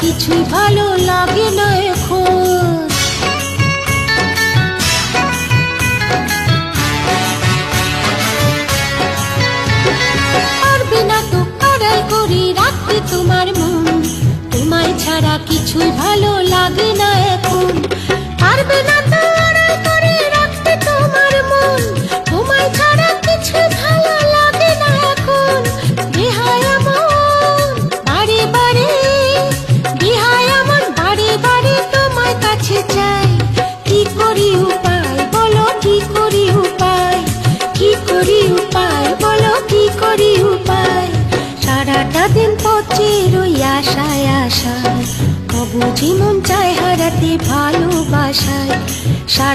কিছুই ভালো লাগে না এখন। পারবে না তো আড়াল করে রাখতে তোমার মন, তোমায় ছাড়া কিছুই ভালো লাগে না এখন। পারবে না তো আড়াল করে রাখতে তোমার মন, তোমায় ছাড়া কিছুই ভালো লাগে না এখন। বেহায়া মন বারে বারে, বেহায়া মন বারে বারে তোমায় কাছে চাই। কি করি উপায় বলো, কি করি উপায়, কি করি উপায় বলো, কি করি উপায়। সারাটা দিন পচে রই আশায় আশায়, অবুঝি মন চায় হারাতে ভালোবাসায়। সারা